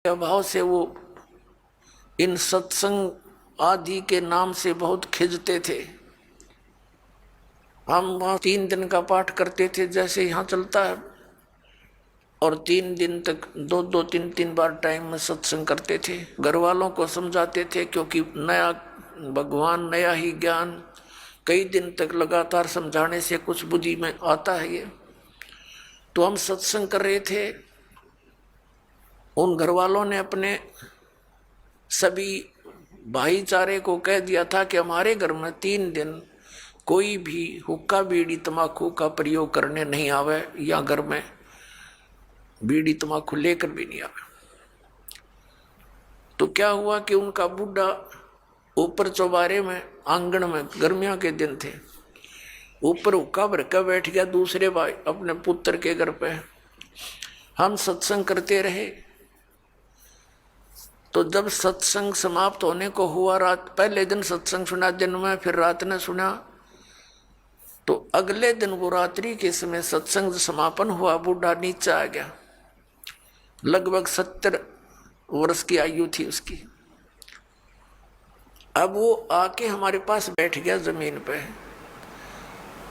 अभाव से वो इन सत्संग आदि के नाम से बहुत खिजते थे। हम वहाँ 3 दिन का पाठ करते थे जैसे यहाँ चलता है, और 3 दिन तक 2-2 3-3 बार टाइम में सत्संग करते थे। घर वालों को समझाते थे, क्योंकि नया भगवान नया ही ज्ञान कई दिन तक लगातार समझाने से कुछ बुद्धि में आता है ये। तो हम सत्संग कर रहे थे। उन घर वालों ने अपने सभी भाईचारे को कह दिया था कि हमारे घर में 3 दिन कोई भी हुक्का बीड़ी तम्बाकू का प्रयोग करने नहीं आवे, या घर में बीड़ी तम्बाकू लेकर भी नहीं आवे। तो क्या हुआ कि उनका बुढ़ा ऊपर चौबारे में आंगन में, गर्मियों के दिन थे, ऊपर हुक्का भर कर बैठ गया दूसरे भाई अपने पुत्र के घर पे। हम सत्संग करते रहे। तो जब सत्संग समाप्त होने को हुआ, रात पहले दिन सत्संग सुना दिन में, फिर रात ने सुना, तो अगले दिन वो रात्रि के समय सत्संग समापन हुआ, बूढ़ा नीचे आ गया। लगभग 70 वर्ष की आयु थी उसकी। अब वो आके हमारे पास बैठ गया जमीन पे,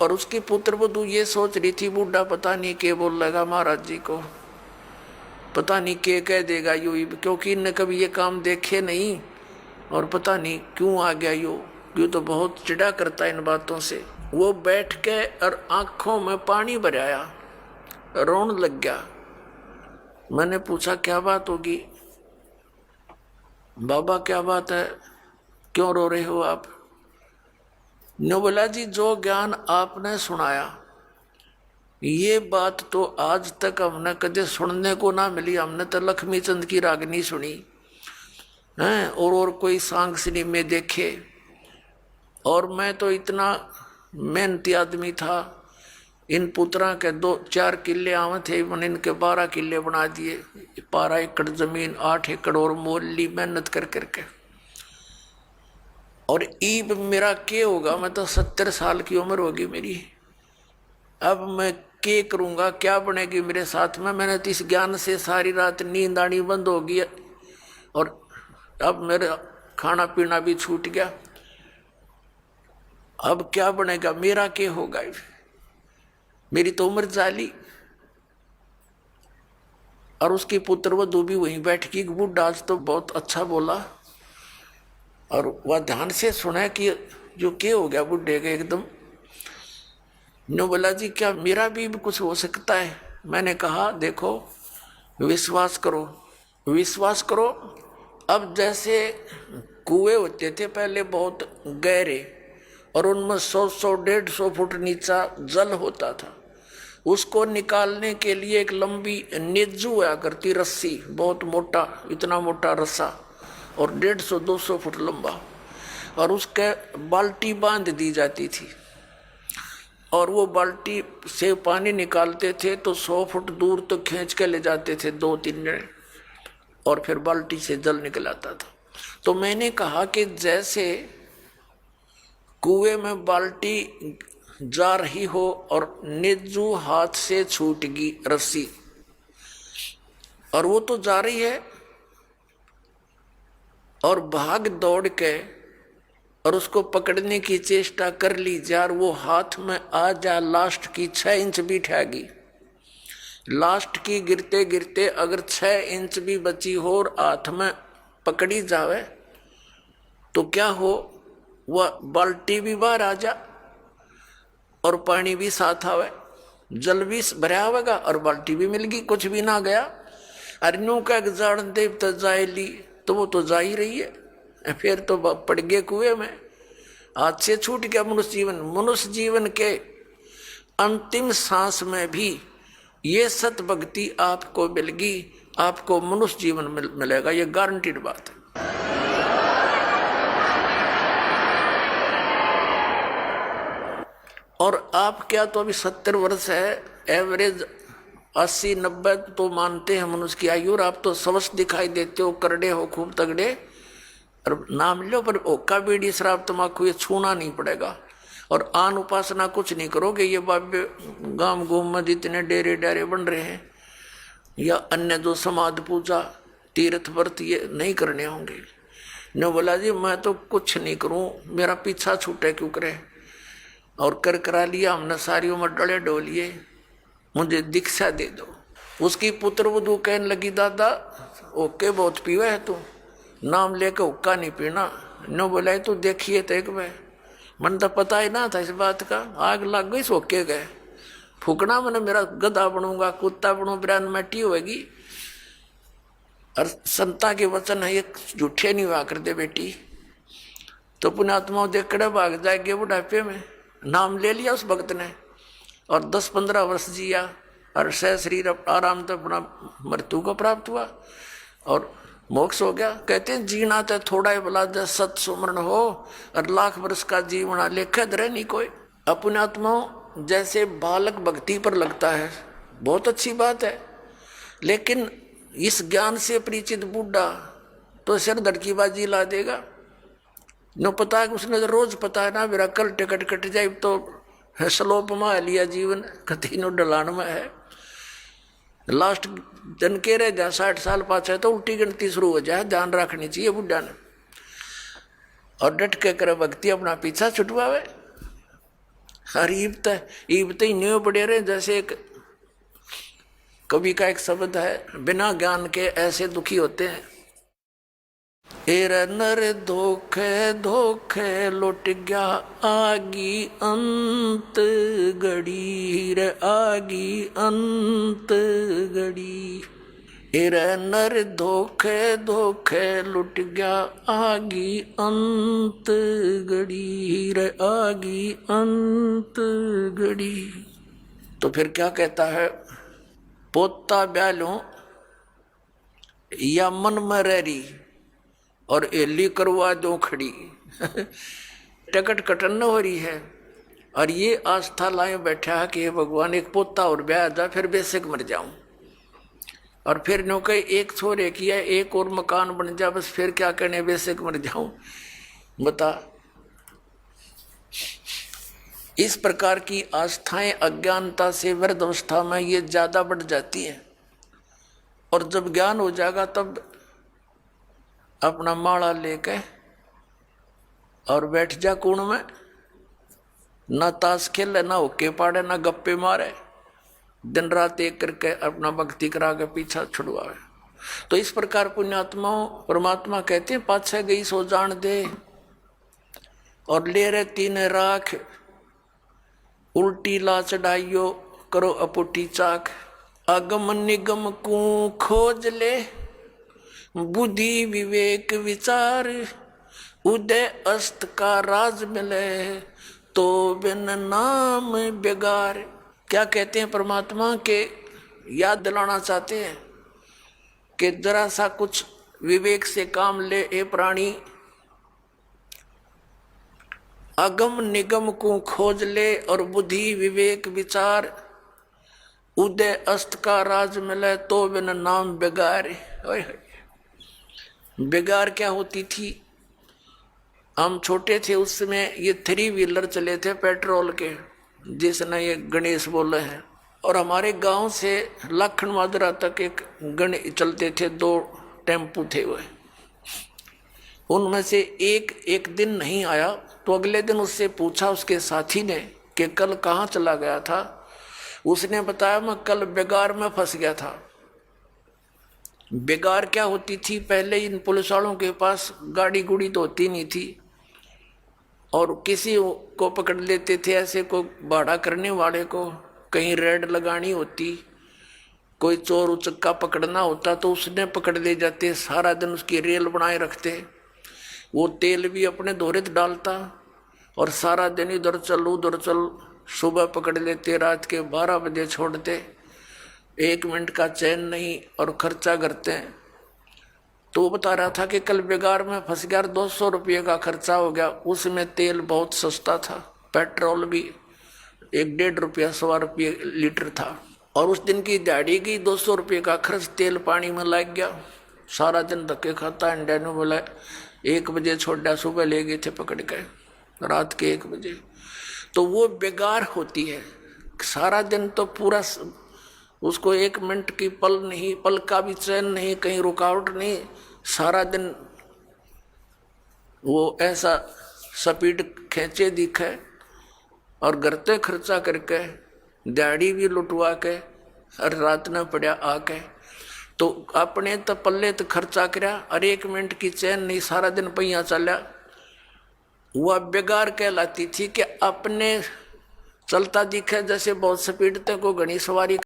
और उसकी पुत्र वधू ये सोच रही थी, बूढ़ा पता नहीं क्या बोल लगा महाराज जी को, पता नहीं क्या कह देगा यू, क्योंकि इनने कभी ये काम देखे नहीं, और पता नहीं क्यों आ गया यू तो बहुत चिढ़ा करता है इन बातों से। वो बैठ के और आंखों में पानी भराया, रोने लग गया। मैंने पूछा क्या बात होगी बाबा, क्या बात है, क्यों रो रहे हो आप? ने बोला जी जो ज्ञान आपने सुनाया ये बात तो आज तक हमने कदे सुनने को ना मिली। हमने तो लक्ष्मी चंद की रागनी सुनी हैं, और कोई सांग सिनेमे देखे, और मैं तो इतना मेहनती आदमी था। इन पुत्रा के 2-4 किले आवे थे, मैंने इनके 12 किले बना दिए। 12 एकड़ जमीन, 8 एकड़ और मोल ली मेहनत कर करके। और ईब मेरा क्या होगा, मैं तो 70 साल की उम्र होगी मेरी। अब मैं क्या करूँगा, क्या बनेगी मेरे साथ में? मैंने तो इस ज्ञान से सारी रात नींद आनी बंद हो गई, और अब मेरा खाना पीना भी छूट गया। अब क्या बनेगा, मेरा क्या होगा? मेरी तो उम्र जाली। और उसकी पुत्र वधू भी वहीं बैठ की। बूढ़ा आज तो बहुत अच्छा बोला, और वह ध्यान से सुना कि जो क्या हो गया बुढ़े के एकदम। ने बोला जी क्या मेरा भी कुछ हो सकता है? मैंने कहा देखो विश्वास करो, विश्वास करो। अब जैसे कुएं होते थे पहले बहुत गहरे, और उनमें 100-150 फुट नीचा जल होता था। उसको निकालने के लिए एक लंबी नेजू हुआ करती रस्सी, बहुत मोटा, इतना मोटा रस्सा, और 150-200 फुट लंबा, और उसके बाल्टी बांध दी जाती थी। और वो बाल्टी से पानी निकालते थे तो 100 फुट दूर तक खींच के ले जाते थे 2-3 जने, और फिर बाल्टी से जल निकल आता था। तो मैंने कहा कि जैसे कुएं में बाल्टी जा रही हो और नेजू हाथ से छूट गई रस्सी, और वो तो जा रही है, और भाग दौड़ के और उसको पकड़ने की चेष्टा कर ली यार, वो हाथ में आ जा, लास्ट की 6 इंच भी ठहगी। लास्ट की गिरते गिरते अगर 6 इंच भी बची हो और हाथ में पकड़ी जावे तो क्या हो, वह बाल्टी भी बाहर आ जा और पानी भी साथ आवे, जल भी भरा होगा और बाल्टी भी मिल गई, कुछ भी ना गया। अरनों का जान देव तो जाए ली, तो वो तो जा ही रही है, फिर तो पड़ गए कुएं में, हाथ से छूट गया मनुष्य जीवन। मनुष्य जीवन के अंतिम सांस में भी ये सत भक्ति आपको मिलेगी, आपको मनुष्य जीवन मिलेगा, ये गारंटीड बात है। और आप क्या तो अभी 70 वर्ष है, एवरेज 80-90 तो मानते हैं मनुष्य की आयु, और आप तो स्वस्थ दिखाई देते हो, करड़े हो, खूब तगड़े, और नाम लो, पर ओका बीड़ी शराब तम्बाकू ये छूना नहीं पड़ेगा। और आन उपासना कुछ नहीं करोगे। ये बाबे गांव में जितने डेरे बन रहे हैं, या अन्य जो समाध पूजा, तीर्थ व्रत ये नहीं करने होंगे। ने बोला जी मैं तो कुछ नहीं करूं, मेरा पीछा छूटे क्यों करे। और कर करा लिया हमने, सारी उम्र डले डोलिए, मुझे दीक्षा दे दो। उसकी पुत्र वधू कहने लगी दादा ओके बहुत पीवा है तू, नाम लेके हुक्का नहीं पीना। न बोला तो देखिए तो एक बार, मन तो पता ही ना था इस बात का, आग लग गई सोके गए। फूकना मैंने मेरा गधा बनूंगा, कुत्ता बनू, बिरान मट्टी होगी। और संता के वचन है ये झूठे नहीं हुआ करते बेटी। तो पुण्यात्माओं देख कर भाग जाएंगे बुढ़ापे में। नाम ले लिया उस भक्त ने और 10-15 वर्ष जिया और सह शरीर आराम तो अपना मृत्यु को प्राप्त हुआ और मोक्ष हो गया। कहते हैं जीना तो थोड़ा ही भला जब सत सुमरण हो और लाख वर्ष का जीवना लेखे धरे नहीं कोई। अपने आत्माओं जैसे बालक भक्ति पर लगता है बहुत अच्छी बात है, लेकिन इस ज्ञान से परिचित बूढ़ा तो सिर धड़कीबाजी ला देगा। न पता है उसने तो रोज पता है ना मेरा कल टिकट कट जाए तो स्लोप में लिया जीवन कति नो डलान में है। लास्ट दिन के रह जा 60 साल पाछे तो उल्टी गिनती शुरू हो जाए, ध्यान रखनी चाहिए बुढ़ा ने। और डट के करे भक्ति अपना पीछा छुटवावे। हर ईबत ही न्यू पड़े रहे। जैसे एक कवि का एक शब्द है, बिना ज्ञान के ऐसे दुखी होते हैं। एर नर धोखे धोखे लुट गया आगी अंत घड़ी रे आगी अंत घड़ी। एर नर धोखे धोखे लुट गया आगी अंत घड़ी रे आगी अंत घड़ी। तो फिर क्या कहता है, पोता ब्यालों या मन में रही और एली करवा दो खड़ी। टिकट कटन हो रही है और ये आस्था लाए बैठा है कि हे भगवान एक पोता और ब्याह जा फिर बेसिक मर जाऊं। और फिर नो कहे एक छोरे किया एक और मकान बन जा बस फिर क्या करने बेसिक मर जाऊं। बता, इस प्रकार की आस्थाएं अज्ञानता से वृद्ध अवस्था में ये ज्यादा बढ़ जाती है। और जब ज्ञान हो जाएगा तब अपना माला लेके और बैठ जा कुण में, ना ताश खेले ना होके पाड़े ना गप्पे मारे, दिन रात एक करके अपना भक्ति करा के पीछा छुड़वाए। तो इस प्रकार पुण्यात्माओं परमात्मा कहते हैं पाछे गई सो जान दे और ले रहे तीन राख, उल्टी ला चढ़ाइयो करो अपुटी चाक। अगम निगम को खोज ले बुद्धि विवेक विचार, उदय अस्त का राज मिले तो बिन नाम बेगार। क्या कहते हैं परमात्मा के याद दिलाना चाहते हैं कि जरा सा कुछ विवेक से काम ले ए प्राणी। अगम निगम को खोज ले और बुद्धि विवेक विचार, उदय अस्त का राज मिले तो बिन नाम बेगार। बेगार क्या होती थी? हम छोटे थे उस समय ये 3 व्हीलर चले थे पेट्रोल के, जिसने ये गणेश बोले हैं। और हमारे गांव से लखन माजरा तक एक गणेश चलते थे, 2 टेम्पू थे वह। उनमें से एक दिन नहीं आया तो अगले दिन उससे पूछा उसके साथी ने कि कल कहाँ चला गया था। उसने बताया मैं कल बेगार में फंस गया था। बेगार क्या होती थी? पहले इन पुलिस वालों के पास गाड़ी गुड़ी तो होती नहीं थी और किसी को पकड़ लेते थे, ऐसे को भाड़ा करने वाले को कहीं रेड लगानी होती, कोई चोर उचक्का पकड़ना होता तो उसने पकड़ ले जाते, सारा दिन उसकी रेल बनाए रखते। वो तेल भी अपने दोहरे डालता और सारा दिन इधर चल उधर चल, सुबह पकड़ लेते रात के 12 बजे छोड़ते, 1 मिनट का चैन नहीं और खर्चा करते हैं। तो वो बता रहा था कि कल बेगार में फंस गया, 200 रुपये का खर्चा हो गया। उसमें तेल बहुत सस्ता था, पेट्रोल भी 1-1.5 रुपया 100 रुपये लीटर था। और उस दिन की दिहाड़ी गई, 200 रुपये का खर्च तेल पानी में लग गया। सारा दिन धक्के खाता। इंडिया ने बोला 1 बजे छोड़ दिया, सुबह ले गए थे पकड़ के रात के 1 बजे। तो वो बेगार होती है। सारा दिन तो पूरा उसको 1 मिनट की पल नहीं, पल का भी चैन नहीं, कहीं रुकावट नहीं, सारा दिन वो ऐसा स्पीड खींचे दिखे और घरते खर्चा करके दिहाड़ी भी लुटवा के और रात न पड़ा आके, तो अपने तो पल्ले तो खर्चा करया और 1 मिनट की चैन नहीं, सारा दिन पहिया चला। वह बेगार कहलाती थी कि अपने चलता दिखे जैसे बहुत स्पीड तक को घनी सवारी